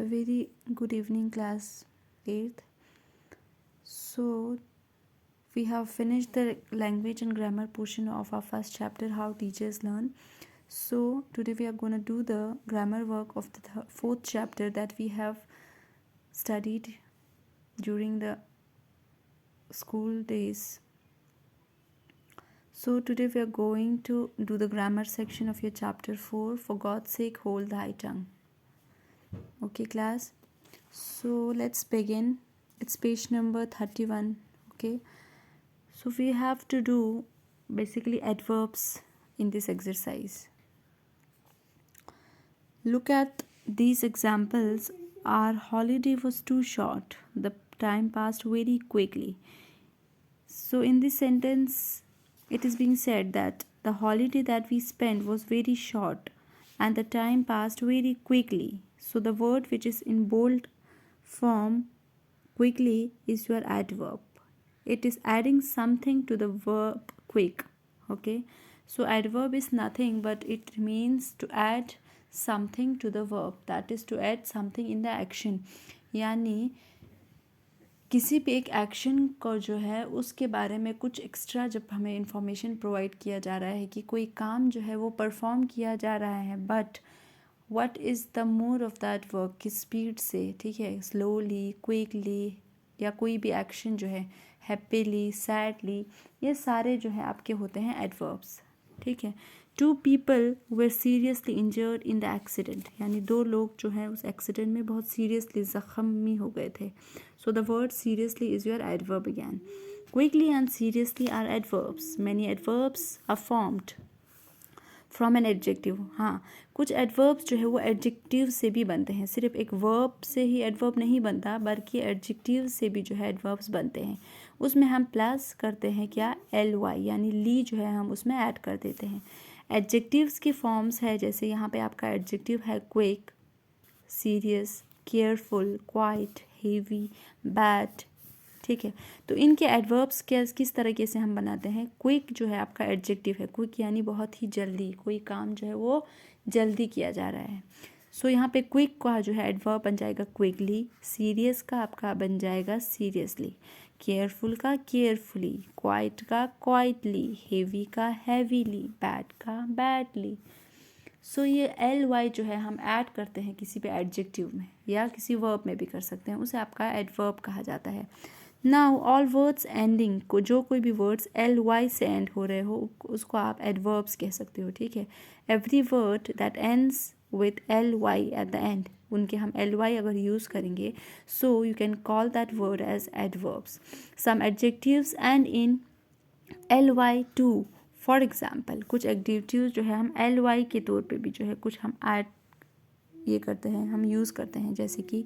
A very good evening, class 8th. So, we have finished the language and grammar portion of our first chapter, How Teachers Learn. So, today we are going to do the grammar work of the fourth chapter that we have studied during the school days. So, today we are going to do the grammar section of your chapter 4. For God's sake, hold thy tongue. Okay, class. So let's begin. It's page number 31. Okay, so we have to do basically adverbs in this exercise. Look at these examples. Our holiday was too short. The time passed very quickly. So in this sentence it is being said that the holiday that we spent was very short and the time passed very quickly. So the word which is in bold form, quickly, is your adverb. It is adding something to the verb quick. Okay, so adverb is nothing but it means to add something to the verb, that is to add something in the action. यानी किसी भी एक action को जो है उसके बारे में कुछ एक्स्ट्रा जब हमें इंफॉर्मेशन प्रोवाइड किया जा रहा है कि कोई काम जो है वो परफॉर्म किया जा रहा है, but what is the mode of that work, किस स्पीड से, ठीक है, स्लोली, क्विकली, या कोई भी एक्शन जो है हैप्पीली, सैडली, ये सारे जो है आपके होते हैं एडवर्ब्स. ठीक है. 2 people were seriously injured in the accident, यानी 2 लोग जो हैं उस एक्सीडेंट में बहुत सीरियसली ज़ख्मी हो गए थे. So the word seriously is your adverb again. Quickly and seriously are adverbs. Many adverbs are formed from an adjective. हाँ, कुछ एडवर्ब्स जो है वो एडजेक्टिव से भी बनते हैं. सिर्फ एक वर्ब से ही एडवर्ब नहीं बनता, बल्कि एडजेक्टिव से भी जो है एडवर्ब्स बनते हैं. उसमें हम प्लस करते हैं क्या, ly, यानी ली जो है हम उसमें ऐड कर देते हैं. एडजेक्टिव्स के फॉर्म्स है, जैसे यहाँ पे आपका एडजेक्टिव है quick, serious, careful, quite, heavy, bad. ठीक है. तो इनके एडवर्ब्स किस तरीके से हम बनाते हैं. क्विक जो है आपका एडजेक्टिव है. क्विक यानी बहुत ही जल्दी, कोई काम जो है वो जल्दी किया जा रहा है. सो यहाँ पे क्विक का जो है एडवर्ब बन जाएगा क्विकली. सीरियस का आपका बन जाएगा सीरियसली. केयरफुल का केयरफुली. क्वाइट का क्वाइटली. हेवी का हैवीली. बैड का बैडली. सो ये ly जो है हम ऐड करते हैं किसी भी एडजेक्टिव में या किसी वर्ब में भी कर सकते हैं, उसे आपका एडवर्ब कहा जाता है. नाउ ऑल वर्ड्स एंडिंग को, जो कोई भी वर्ड्स ly से एंड हो रहे हो उसको आप एडवर्ब्स कह सकते हो. ठीक है. Every word that ends with ly at the end, उनके हम ly अगर यूज़ करेंगे, so you can call that word as adverbs. Some adjectives end in ly too. For example कुछ एडजेक्टिव जो है हम ly के तौर पे भी जो है कुछ हम ऐड ये करते हैं, हम यूज़ करते हैं, जैसे कि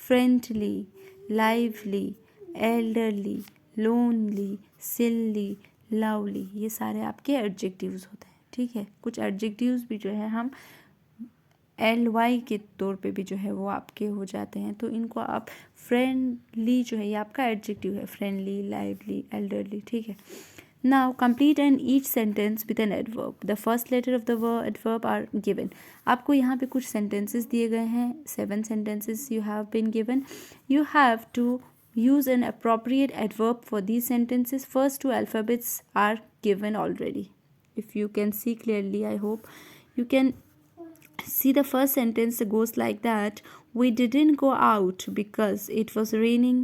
फ्रेंडली, लाइवली, एल्डरली, लोनली, सिल्ली, लवली. ये सारे आपके एडजेक्टिव्स होते हैं. ठीक है. कुछ एडजेक्टिव्स भी जो है हम ly के तौर पे भी जो है वो आपके हो जाते हैं. तो इनको आप फ्रेंडली जो है ये आपका एडजेक्टिव है, फ्रेंडली, लाइवली, एल्डरली. ठीक है. Now complete and each sentence with an adverb. The first letter of the adverb are given. आपको यहाँ पे कुछ sentences दिए गए हैं. 7 sentences you have been given. You have to use an appropriate adverb for these sentences. First 2 alphabets are given already. If you can see clearly, I hope you can see the first sentence goes like that. We didn't go out because it was raining.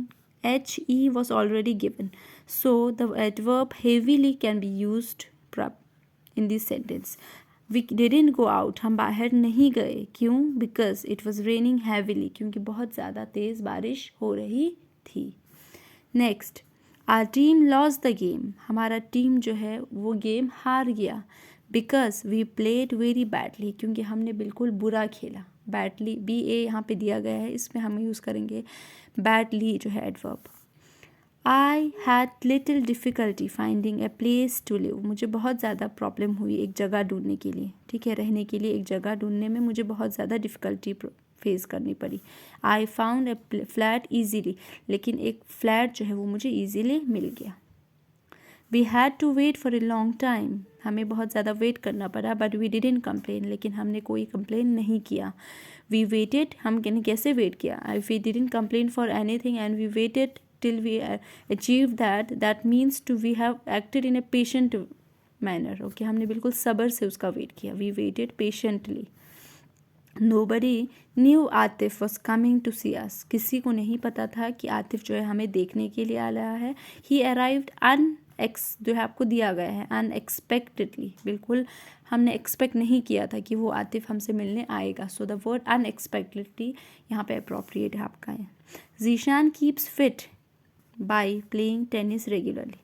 he was already given. So the adverb heavily can be used in this sentence. We didn't go out. हम बाहर नहीं गए. क्यों? Because it was raining heavily. क्योंकि बहुत ज़्यादा तेज़ बारिश हो रही थी. Next, our team lost the game. हमारा टीम जो है वो गेम हार गया. Because we played very badly. क्योंकि हमने बिल्कुल बुरा खेला. Badly, ba यहाँ पे दिया गया है, इसमें हम यूज़ करेंगे badly जो है adverb. I had little difficulty finding a place to live. मुझे बहुत ज़्यादा प्रॉब्लम हुई एक जगह ढूंढने के लिए. ठीक है. रहने के लिए एक जगह ढूंढने में मुझे बहुत ज़्यादा डिफ़िकल्टी फेस करनी पड़ी. I found a flat easily. लेकिन एक फ्लैट जो है वो मुझे ईजीली मिल गया. We had to wait for a long time. हमें बहुत ज़्यादा वेट करना पड़ा. But we didn't complain. लेकिन हमने कोई कंप्लेन नहीं किया. वी वेटेड, हम कैसे वेट किया, if we didn't complain for anything and we waited till we achieve that means to we have acted in a patient manner. Okay, हमने बिल्कुल सब्र से उसका वेट किया. We waited patiently. Nobody knew Atif was coming to see us. किसी को नहीं पता था कि आतिफ जो है हमें देखने के लिए आ रहा है. He arrived जो है आपको दिया गया है अनएक्सपेक्टेडली, बिल्कुल हमने एक्सपेक्ट नहीं किया था कि वो आतिफ हमसे मिलने आएगा. सो द वर्ड अनएक्सपेक्टेडली यहाँ पे अप्रोप्रिएट है आपका है. Zeeshan keeps feet by playing tennis regularly.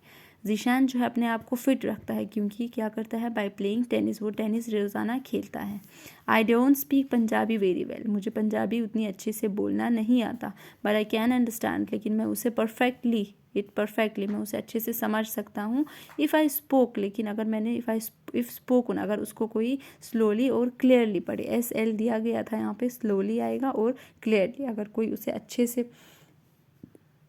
Zeeshan जो है अपने आप को फिट रखता है क्योंकि क्या करता है, बाय प्लेइंग टेनिस, वो टेनिस रोज़ाना खेलता है. I don't speak Punjabi very well, मुझे पंजाबी उतनी अच्छे से बोलना नहीं आता. बट आई कैन अंडरस्टैंड, लेकिन मैं उसे परफेक्टली मैं उसे अच्छे से समझ सकता हूँ. इफ़ आई स्पोक, लेकिन अगर मैंने इफ़ स्पोकन, अगर उसको कोई स्लोली और क्लियरली पढ़े, SL दिया गया था यहाँ पे, स्लोली आएगा और क्लियरली, अगर कोई उसे अच्छे से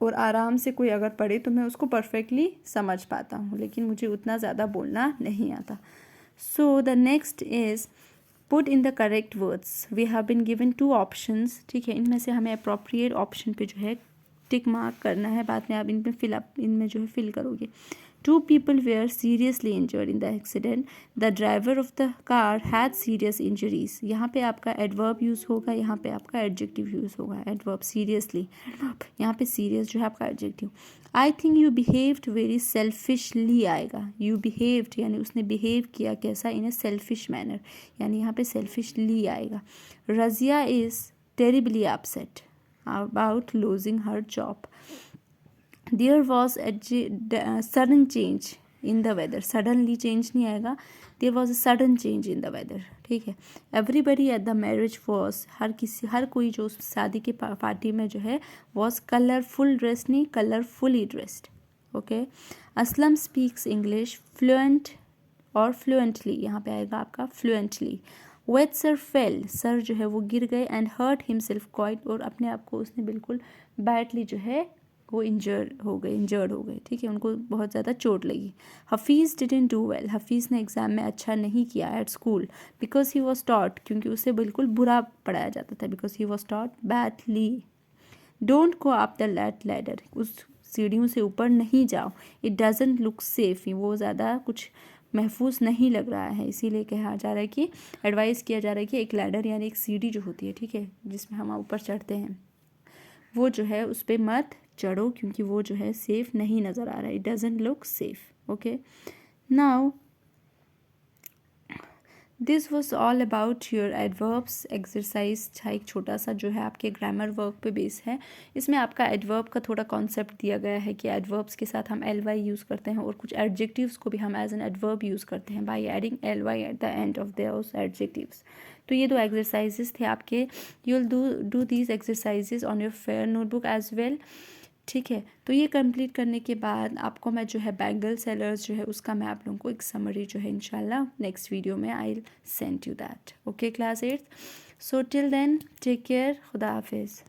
और आराम से कोई अगर पढ़े तो मैं उसको परफेक्टली समझ पाता हूँ, लेकिन मुझे उतना ज़्यादा बोलना नहीं आता. So the next is put in the correct words. We have been given 2 options. ठीक है, इनमें से हमें अप्रोप्रिएट ऑप्शन पे जो है टिक मार्क करना है. बाद में आप इनमें जो है फिल करोगे. 2 people were seriously injured in the accident. The driver of the car had serious injuries. यहाँ पे आपका adverb यूज़ होगा, यहाँ पे आपका adjective यूज़ होगा. adverb seriously, यहाँ पे serious जो है आपका adjective. I think you behaved very selfishly आएगा. You behaved यानी उसने behave किया कैसा, in a selfish manner, यानी यहाँ पे selfishly आएगा. Razia is terribly upset about losing her job. There was a sudden change in the weather. Suddenly change नहीं आएगा. There was a sudden change in the weather. ठीक है. Everybody at the marriage was, हर कोई जो शादी के party में जो है was colorful dressed, नहीं colorfully dressed. Okay. Aslam speaks English fluent और fluently, यहाँ पे आएगा आपका fluently. Wet sir fell, sir जो है वो गिर गए and hurt himself quite, और अपने आप को उसने बिल्कुल badly जो है वो इंजर्ड हो गए. ठीक है, उनको बहुत ज़्यादा चोट लगी. Hafeez didn't do well, Hafeez ने एग्ज़ाम में अच्छा नहीं किया at school because he was taught, क्योंकि उसे बिल्कुल बुरा पढ़ाया जाता था. Because he was taught badly. Don't go up the ladder, उस सीढ़ियों से ऊपर नहीं जाओ. इट डजंट लुक सेफ, वो ज़्यादा कुछ महफूज नहीं लग रहा है, इसीलिए कहा जा रहा है कि एडवाइस किया जा रहा है कि एक लैडर यानी एक सीढ़ी जो होती है, ठीक है, जिसमें हम ऊपर चढ़ते हैं, वो जो है उस पर मत चढ़ो क्योंकि वो जो है सेफ नहीं नज़र आ रहा है. It doesn't look safe. Okay, now this was all about your adverbs exercise. एक छोटा सा जो है आपके ग्रामर वर्क पे बेस है. इसमें आपका एडवर्ब का थोड़ा कॉन्सेप्ट दिया गया है कि एडवर्ब्स के साथ हम ly यूज़ करते हैं और कुछ एडजेक्टिव्स को भी हम एज एन एडवर्ब यूज़ करते हैं by adding ly at the end of those adjectives. तो ये 2 एक्सरसाइजेस थे आपके. You will do these exercises on your fair notebook as well. ठीक है, तो ये कंप्लीट करने के बाद आपको मैं जो है बैंगल सेलर्स जो है उसका मैं आप लोगों को एक समरी जो है इंशाल्लाह नेक्स्ट वीडियो में I will send you that. Okay class 8. So till then take care. खुदा हाफिज़.